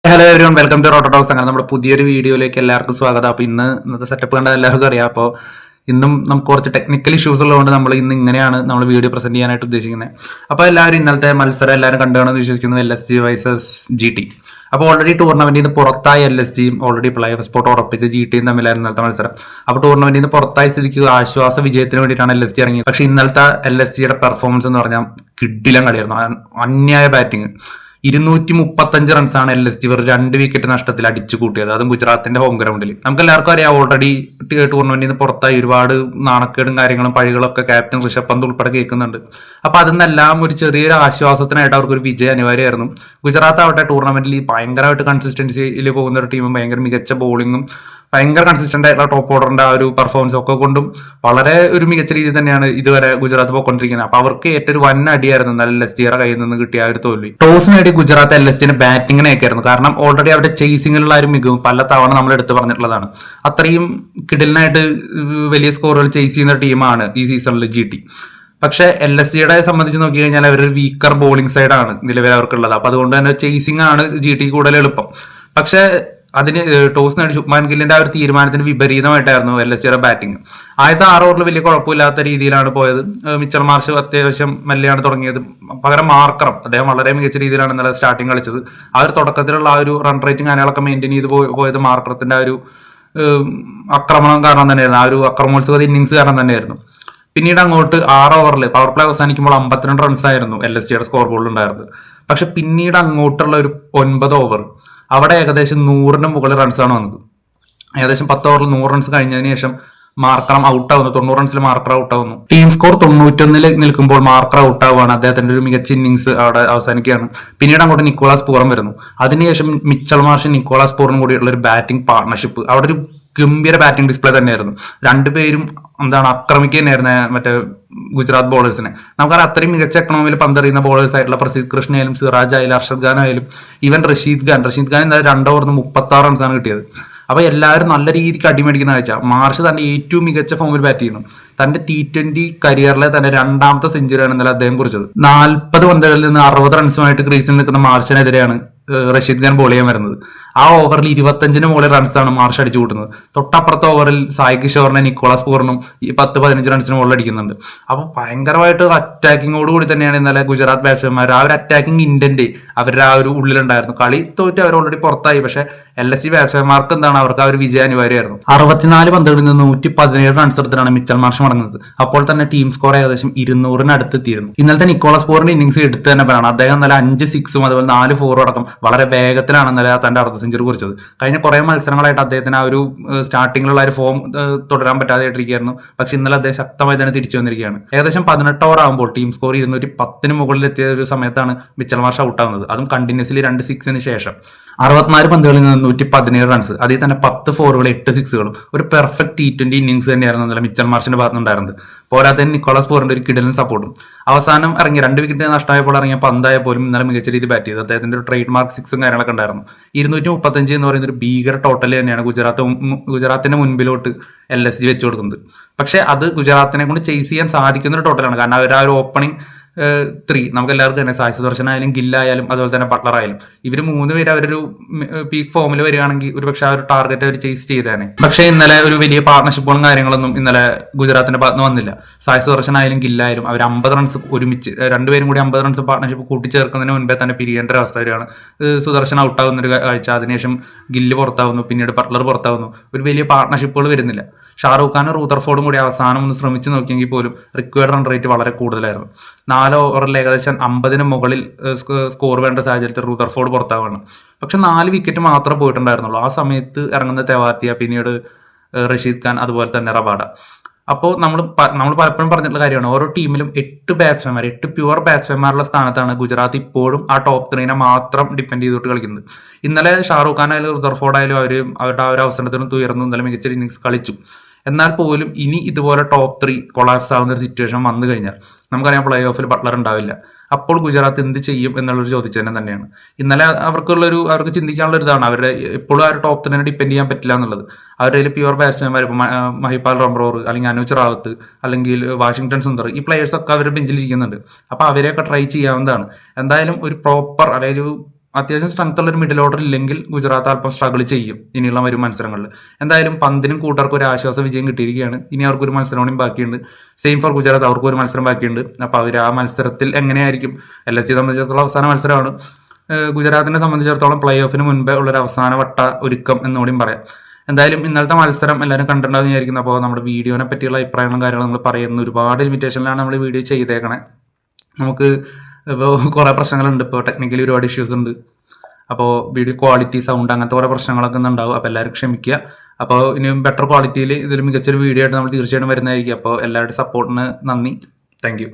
Hello everyone, welcome to Roto Talks. അങ്ങനെ നമ്മുടെ പുതിയൊരു വീഡിയോയിലേക്ക് എല്ലാവർക്കും സ്വാഗതം. അപ്പോൾ ഇന്നത്തെ സെറ്റപ്പ് കണ്ട എല്ലാവർക്കും അറിയാം. അപ്പോൾ ഇന്നും നമുക്ക് കുറച്ച് ടെക്നിക്കൽ ഇഷ്യൂസ് ഉള്ളതുകൊണ്ട് നമ്മൾ ഇങ്ങനെയാണ് നമ്മൾ വീഡിയോ പ്രസന്റ് ചെയ്യാനായിട്ട് ഉദ്ദേശിക്കുന്നത്. അപ്പോൾ എല്ലാവരും ഇന്നലത്തെ മത്സരം എല്ലാവരും കണ്ടുകാണെന്ന് വിശ്വസിക്കുന്നു, LSG vs GT. അപ്പോൾ ഓൾറെഡി ടൂർണമെന്റിൽ നിന്ന് പുറത്തായ LSGയും ഓൾറെഡി പ്ലേ ഓഫ് സ്പോട്ട് ഉറപ്പിച്ച് GTയും തമ്മിലായിരുന്നു ഇന്നലത്തെ മത്സരം. അപ്പോൾ ടൂർണമെന്റിൽ നിന്ന് പുറത്തായ സ്ഥിതിക്ക് ആശ്വാസ വിജയത്തിന് വേണ്ടിയിട്ടാണ് LSG ഇറങ്ങിയത്. പക്ഷേ ഇന്നലത്തെ LSGയുടെ പെർഫോമൻസ് എന്ന് പറഞ്ഞാൽ കിഡിലം കളിയായിരുന്നു. അന്യായ ബാറ്റിംഗ്. 235 റൺസാണ് LSG വെറും 2 വിക്കറ്റ് നഷ്ടത്തിൽ അടിച്ചു കൂട്ടിയത്, അതും ഗുജറാത്തിന്റെ ഹോം ഗ്രൗണ്ടിൽ. നമുക്ക് എല്ലാവർക്കും അറിയാം, ഓൾറെഡി ടൂർണമെന്റിൽ നിന്ന് പുറത്തായി ഒരുപാട് നാണക്കേടും കാര്യങ്ങളും പഴികളൊക്കെ ക്യാപ്റ്റൻ ഋഷഭ് പന്ത് ഉൾപ്പെടെ കേൾക്കുന്നുണ്ട്. അപ്പൊ അതിനെല്ലാം ഒരു ചെറിയൊരു ആശ്വാസത്തിനായിട്ട് അവർക്ക് ഒരു വിജയം അനിവാര്യമായിരുന്നു. ഗുജറാത്ത് ആവട്ടെ ടൂർണമെന്റിൽ ഭയങ്കരമായിട്ട് കൺസിസ്റ്റൻസിയിൽ പോകുന്ന ഒരു ടീമും ഭയങ്കര മികച്ച ബോളിങ്ങും ഭയങ്കര കൺസിസ്റ്റന്റ് ആയിട്ടുള്ള ടോപ്പ് ഓർഡറിന്റെ ആ ഒരു പെർഫോമൻസ് ഒക്കെ കൊണ്ടും വളരെ ഒരു മികച്ച രീതിയിൽ തന്നെയാണ് ഇതുവരെ ഗുജറാത്ത് പോയിക്കൊണ്ടിരിക്കുന്നത്. അപ്പൊ അവർക്ക് ഏറ്റവും ഒരു വൻ അടിയായിരുന്നു നല്ല LSGയുടെ കയ്യിൽ നിന്ന് കിട്ടിയ ഒരു തോൽവി. ടോസിന് വേണ്ടി ഗുജറാത്ത് LSGന്റെ ബാറ്റിങ്ങിനെ ഒക്കെയായിരുന്നു. കാരണം ഓൾറെഡി അവരുടെ ചേസിങ്ങിലുള്ള ഒരു മികവും പല തവണ നമ്മൾ എടുത്തു പറഞ്ഞിട്ടുള്ളതാണ്. അത്രയും കിടിലിനായിട്ട് വലിയ സ്കോറുകൾ ചേസ് ചെയ്യുന്ന ടീമാണ് ഈ സീസണിൽ GT. പക്ഷെ LSGയുടെ സംബന്ധിച്ച് നോക്കി കഴിഞ്ഞാൽ അവരൊരു വീക്കർ ബോളിംഗ് സൈഡാണ് നിലവിൽ അവർക്കുള്ളത്. അപ്പൊ അതുകൊണ്ട് തന്നെ ചേസിംഗ് ആണ് GT കൂടുതൽ എളുപ്പം. പക്ഷെ അതിന് ടോസ് നേടി ശുഭ്മാൻ ഗില്ലിന്റെ ആ ഒരു തീരുമാനത്തിന് വിപരീതമായിട്ടായിരുന്നു LSGയുടെ ബാറ്റിംഗ്. ആദ്യത്തെ 6 ഓവറിൽ വലിയ കുഴപ്പമില്ലാത്ത രീതിയിലാണ് പോയത്. മിച്ചൽ മാർഷ് അത്യാവശ്യം മെല്ലെയാണ് തുടങ്ങിയത്. പകരം മാർക്കറം അദ്ദേഹം വളരെ മികച്ച രീതിയിലാണ് ഇന്നലെ സ്റ്റാർട്ടിങ് കളിച്ചത്. ആ ഒരു തുടക്കത്തിലുള്ള ആ ഒരു റൺ റേറ്റിംഗ് കാര്യങ്ങളൊക്കെ മെയിൻറ്റെയിൻ ചെയ്ത് പോയത് മാർക്കറത്തിന്റെ ആ ഒരു ആക്രമണം കാരണം തന്നെയായിരുന്നു, ആ ഒരു അക്രമോത്സവ ഇന്നിങ്സ് കാരണം തന്നെയായിരുന്നു. പിന്നീട് അങ്ങോട്ട് 6 ഓവറിൽ പവർ പ്ലേ അവസാനിക്കുമ്പോൾ 52 റൺസ് ആയിരുന്നു LSGയുടെ സ്കോർ ബോർഡിൽ ഉണ്ടായിരുന്നത്. പക്ഷെ പിന്നീട് അങ്ങോട്ടുള്ള ഒരു 9 ഓവർ അവിടെ ഏകദേശം 100ന് മുകളിൽ റൺസാണ് വന്നത്. ഏകദേശം 10 ഓവറിൽ 100 റൺസ് കഴിഞ്ഞതിന് ശേഷം മാർക്കറം ഔട്ട് ആവുന്നു. 90 റൺസിൽ മാർക്കർ ഔട്ട് ആവുന്നു. ടീം സ്കോർ 91 നിൽക്കുമ്പോൾ മാർക്കർ ഔട്ട് ആവുകയാണ്. അദ്ദേഹത്തിന്റെ ഒരു മികച്ച ഇന്നിങ്സ് അവിടെ അവസാനിക്കുകയാണ്. പിന്നീട് അങ്ങോട്ട് നിക്കോളാസ് പൂറം വരുന്നു. അതിനുശേഷം മിച്ചൽ മാർഷും നിക്കോളാസ് പൂറും കൂടിയുള്ള ഒരു ബാറ്റിംഗ് പാർട്ണർഷിപ്പ് അവിടെ ഒരു ഗംഭീര ബാറ്റിംഗ് ഡിസ്പ്ലേ തന്നെയായിരുന്നു. രണ്ടുപേരും ആക്രമിക്കുക തന്നെയായിരുന്നു മറ്റേ ഗുജറാത്ത് ബോളേഴ്സിനെ. നമുക്കറിയാം, അത്രയും മികച്ച എക്കണോമിയിൽ പന്തെറിയുന്ന ബോളേഴ്സ് ആയിട്ടുള്ള പ്രസിദ്ധ് കൃഷ്ണ ആയാലും സിറാജ് ആയാലും അർഷദ് ഖാൻ ആയാലും ഈവൻ റഷീദ് ഖാൻ ഇന്നലെ 2 ഓവറിന് 36 റൺസാണ് കിട്ടിയത്. അപ്പൊ എല്ലാവരും നല്ല രീതിക്ക് അടിമേടിക്കുന്ന കാഴ്ച. മാർഷ് തന്റെ ഏറ്റവും മികച്ച ഫോമിൽ ബാറ്റ് ചെയ്യുന്നു. തന്റെ T20 കരിയറിലെ തന്നെ 2ാമത്തെ സെഞ്ചുറിയാണ് ഇന്നലെ അദ്ദേഹം കുറിച്ചത്. 40 പന്തുകളിൽ നിന്ന് 60 റൺസുമായിട്ട് ക്രീസിൽ നിൽക്കുന്ന മാർഷിനെതിരെയാണ് റഷീദ് ഖാൻ ബോൾ ചെയ്യാൻ വരുന്നത്. ആ ഓവറിൽ 25ന് മുകളിൽ റൺസാണ് മാർഷ് അടിച്ചു കൂട്ടുന്നത്. തൊട്ടപ്പുറത്തെ ഓവറിൽ സായ് കിഷോറിനെ നിക്കോളാസ് പൂറിനും ഈ 10-15 റൺസിന് മുകളിൽ അടിക്കുന്നുണ്ട്. അപ്പൊ ഭയങ്കരമായിട്ട് അറ്റാക്കിങ്ങോട് കൂടി തന്നെയാണ് ഇന്നലെ ഗുജറാത്ത് ബാറ്റ്സ്മാൻമാർ ആ ഒരു അറ്റാക്കിംഗ് ഇന്റന്റ് അവരുടെ ആ ഒരു ഉള്ളിലുണ്ടായിരുന്നു. കളി തോറ്റ് അവർ ഓൾറെഡി പുറത്തായി. പക്ഷെ LSG ബാറ്റ്സ്മാൻമാർക്ക് അവർക്ക് ആ ഒരു വിജയം അനിവാര്യമായിരുന്നു. 64 പന്തുകളിൽ നിന്ന് 117 റൺസ് എടുത്തിട്ടാണ് മിച്ചൽ മാർഷ് മടങ്ങുന്നത്. അപ്പോൾ തന്നെ ടീം സ്കോർ ഏകദേശം 200-ന് അടുത്തെത്തിയിരുന്നു. ഇന്നലത്തെ നിക്കോളാസ് പൂറിന്റെ ഇന്നിംഗ്സ് എടുത്ത് തന്നെ പറയണം. അദ്ദേഹം നല്ല 5 6ഉം അതുപോലെ 4 4ഉം അടക്കം വളരെ വേഗത്തിലാണ് ഇന്നലെ തന്റെ അർദ്ധ സെഞ്ചുറി കുറിച്ചത്. കഴിഞ്ഞ കുറെ മത്സരങ്ങളായിട്ട് അദ്ദേഹത്തിന് ആ ഒരു സ്റ്റാർട്ടിങ്ങിലുള്ള ഒരു ഫോം തുടരാൻ പറ്റാതെയായിട്ടിരിക്കുകയായിരുന്നു. പക്ഷെ ഇന്നലെ അദ്ദേഹം ശക്തമായി തന്നെ തിരിച്ചു വന്നിരിക്കുകയാണ്. ഏകദേശം 18 ഓവർ ആകുമ്പോൾ ടീം സ്കോർ 210-ന് മുകളിൽ എത്തിയ ഒരു സമയത്താണ് മിച്ചൽ മാർഷ് ഔട്ട് ആവുന്നത്. അതും കണ്ടിന്യൂസ്ലി 2 6-ന് ശേഷം. 64 പന്തുകളിൽ നിന്ന് 117 റൺസ്, അതിൽ തന്നെ 10 4കളും 8 6കളും ഒരു പെർഫെക്റ്റ് T20 ഇന്നിംഗ്സ് തന്നെയായിരുന്നു ഇന്നലെ മിച്ചൽ മാർഷിന്റെ ഭാഗത്തുനിന്നുണ്ടായിരുന്നത്. പോരാതെ നിക്കോളാസ് പൂറിന്റെ ഒരു കിടലും സപ്പോർട്ടും. അവസാനം ഇറങ്ങി 2 വിക്കറ്റ് നഷ്ടമായപ്പോൾ ഇറങ്ങിയ പന്തായ പോലും ഇന്നലെ മികച്ച രീതിയിൽ ബാറ്റ് ചെയ്തത്. അദ്ദേഹത്തിന്റെ ഒരു ട്രേഡ് മാർക്ക് 6ഉം കാര്യങ്ങളൊക്കെ ഉണ്ടായിരുന്നു. 235 എന്ന് പറയുന്ന ഒരു ഭീകര ടോട്ടൽ തന്നെയാണ് ഗുജറാത്തിന്റെ മുൻപിലോട്ട് LSG വെച്ചു കൊടുക്കുന്നത്. പക്ഷെ അത് ഗുജറാത്തിനെ കൊണ്ട് ചേസ് ചെയ്യാൻ സാധിക്കുന്ന ഒരു ടോട്ടലാണ്. കാരണം അവർ ആ ഒരു ഓപ്പണിംഗ് 3 നമുക്ക് എല്ലാവർക്കും തന്നെ സായ് സുദർശൻ ആയാലും ഗില്ലായാലും അതുപോലെ തന്നെ ബട്ട്ലർ ആയാലും ഇവർ 3 പേര് അവരൊരു പീക്ക് ഫോമിൽ വരികയാണെങ്കിൽ ഒരു പക്ഷെ ആ ഒരു ടാർഗറ്റ് അവർ ചേസ് ചെയ്തേനെ. പക്ഷെ ഇന്നലെ ഒരു വലിയ പാർട്ണർഷിപ്പുകളും കാര്യങ്ങളൊന്നും ഇന്നലെ ഗുജറാത്തിന്റെ ഭാഗത്ത് വന്നില്ല. സായ് സുദർശൻ ആയാലും ഗില്ലായാലും അവർ 50 റൺസ് ഒരുമിച്ച് രണ്ടുപേരും കൂടി 50 റൺസ് പാർട്ണർഷിപ്പ് കൂട്ടിച്ചേർക്കുന്നതിന് മുൻപേ തന്നെ പിരിയേണ്ട ഒരു അവസ്ഥ വരികയാണ്. സുദർശൻ ഔട്ടാവുന്ന ഒരു കാഴ്ച. അതിനുശേഷം ഗില്ല് പുറത്താവുന്നു, പിന്നീട് ബട്ട്ലർ പുറത്താവുന്നു. ഒരു വലിയ പാർട്ണർഷിപ്പുകൾ വരുന്നില്ല. ഷാറൂഖ് ഖാനും റൂദർഫോർഡും കൂടി അവസാനം ഒന്ന് ശ്രമിച്ചു നോക്കിയെങ്കിൽ പോലും റിക്വയർഡ് റൺ റേറ്റ് വളരെ കൂടുതലായിരുന്നു. 4 ഓവറിൽ ഏകദേശം 50-ന് മുകളിൽ സ്കോർ വേണ്ട സാഹചര്യത്തിൽ റൂദർഫോർഡ് പുറത്താവാണ്. പക്ഷെ 4 വിക്കറ്റ് മാത്രമേ പോയിട്ടുണ്ടായിരുന്നുള്ളൂ. ആ സമയത്ത് ഇറങ്ങുന്ന തെവാത്തിയ, പിന്നീട് റഷീദ് ഖാൻ, അതുപോലെ തന്നെ റബാഡ. അപ്പോൾ നമ്മൾ പലപ്പോഴും പറഞ്ഞിട്ടുള്ള കാര്യമാണ്, ഓരോ ടീമിലും 8 പ്യുവർ ബാറ്റ്സ്മാൻമാരുള്ള സ്ഥാനത്താണ് ഗുജറാത്ത് ഇപ്പോഴും ആ ടോപ്പ് 3നെ മാത്രം ഡിപ്പെൻഡ് ചെയ്തിട്ട് കളിക്കുന്നത്. ഇന്നലെ ഷാറൂഖ് ഖാൻ ആയാലും റുദർഫോർഡ് ആയാലും അവരുടെ ആ ഒരു അവസരത്തിനും തുയർന്നു ഇന്നലെ മികച്ച ഇന്നിംഗ്സ് കളിച്ചു. എന്നാൽ പോലും ഇനി ഇതുപോലെ ടോപ്പ് 3 കൊളാപ്സ് ആവുന്ന ഒരു സിറ്റുവേഷൻ വന്നു കഴിഞ്ഞാൽ നമുക്കറിയാം പ്ലേ ഓഫിൽ ബട്ട്ലർ ഉണ്ടാവില്ല. അപ്പോൾ ഗുജറാത്ത് എന്ത് ചെയ്യും എന്നുള്ളൊരു ചോദിച്ചത് തന്നെയാണ്. ഇന്നലെ അവർക്ക് ചിന്തിക്കാനുള്ള ഒരു ഇതാണ്, അവരുടെ എപ്പോഴും ആ ഒരു ടോപ്പ് 3നെ ഡിപ്പെൻഡ് ചെയ്യാൻ പറ്റില്ല എന്നുള്ളത്. അവരുടെ കയ്യിൽ പ്യുവർ ബാറ്റ്സ്മാൻമാർ ഇപ്പോൾ മഹിപാൽ റംബ്രോർ അല്ലെങ്കിൽ അനുജ് റാവത്ത് അല്ലെങ്കിൽ വാഷിംഗ്ടൺ സുന്ദർ, ഈ പ്ലേയേഴ്സൊക്കെ അവരുടെ ബെഞ്ചിൽ ഇരിക്കുന്നുണ്ട്. അപ്പോൾ അവരെയൊക്കെ ട്രൈ ചെയ്യാവുന്നതാണ്. എന്തായാലും ഒരു പ്രോപ്പർ അതായത് അത്യാവശ്യം സ്ട്രെങ്ത് ഉള്ള ഒരു മിഡിൽ ഓർഡർ ഇല്ലെങ്കിൽ ഗുജറാത്ത് അല്പം സ്ട്രഗിൾ ചെയ്യും ഇനിയുള്ള വരും മത്സരങ്ങളിൽ. എന്തായാലും പന്തിനും കൂട്ടർക്കും ഒരു ആശ്വാസ വിജയം കിട്ടിയിരിക്കുകയാണ്. ഇനി അവർക്കൊരു മത്സരം കൂടി ബാക്കിയുണ്ട്. സെയിം ഫോർ ഗുജറാത്ത്, അവർക്കും ഒരു മത്സരം ബാക്കിയുണ്ട്. അപ്പോൾ അവർ ആ മത്സരത്തിൽ എങ്ങനെയായിരിക്കും, LSG സംബന്ധിച്ചിടത്തോളം അവസാന മത്സരമാണ്. ഗുജറാത്തിനെ സംബന്ധിച്ചിടത്തോളം പ്ലേ ഓഫിന് മുൻപേ ഉള്ളൊരു അവസാന വട്ട ഒരുക്കം എന്നുകൂടിയും പറയാം. എന്തായാലും ഇന്നലത്തെ മത്സരം എല്ലാവരും കണ്ടിട്ടുണ്ടാവും വിചാരിക്കുന്നു. അപ്പോൾ നമ്മുടെ വീഡിയോനെ പറ്റിയുള്ള അഭിപ്രായങ്ങളും കാര്യങ്ങളും നമ്മൾ പറയുന്ന ഒരുപാട് ലിമിറ്റേഷനിലാണ് നമ്മൾ വീഡിയോ ചെയ്തേക്കണേ. നമുക്ക് ഇപ്പോൾ കുറേ പ്രശ്നങ്ങളുണ്ട്, ഇപ്പോൾ ടെക്നിക്കലി ഒരുപാട് ഇഷ്യൂസ് ഉണ്ട്. അപ്പോൾ വീഡിയോ ക്വാളിറ്റി, സൗണ്ട് അങ്ങനത്തെ കുറേ പ്രശ്നങ്ങളൊക്കെ ഉണ്ടാവും. അപ്പോൾ എല്ലാവരും ക്ഷമിക്കുക. അപ്പോൾ ഇനിയും ബെറ്റർ ക്വാളിറ്റിയിൽ ഇതിൽ മികച്ചൊരു വീഡിയോ ആയിട്ട് നമ്മൾ തീർച്ചയായിട്ടും വരുന്നതായിരിക്കും. അപ്പോൾ എല്ലാവരുടെ സപ്പോർട്ടിന് നന്ദി. താങ്ക്